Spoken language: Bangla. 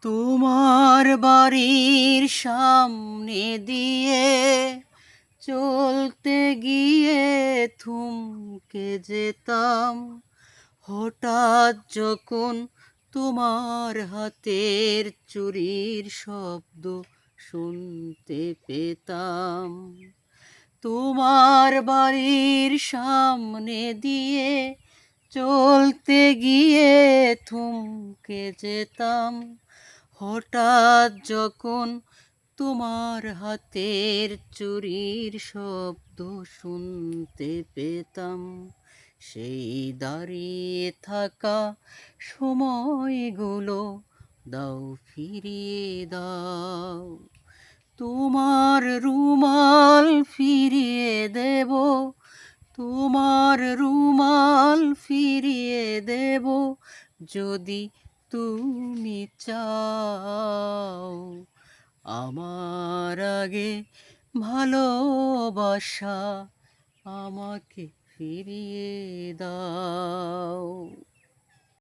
তোমার বাড়ির সামনে দিয়ে চলতে গিয়ে থমকে যেতাম, হঠাৎ যখন তোমার হাতের চুরির শব্দ শুনতে পেতাম। তোমার বাড়ির সামনে দিয়ে চলতে গিয়ে থমকে যেতাম, হঠাৎ যখন তোমার হাতের চুরির শব্দ শুনতে পেতাম। সেই দাঁড়িয়ে থাকা সময়গুলো দাও, ফিরিয়ে দাও। তোমার রুমাল ফিরিয়ে দেব, তোমার রুমাল ফিরিয়ে দেব, যদি তুমি চাও। আমার আগে ভালোবাসা আমাকে ফিরিয়ে দাও।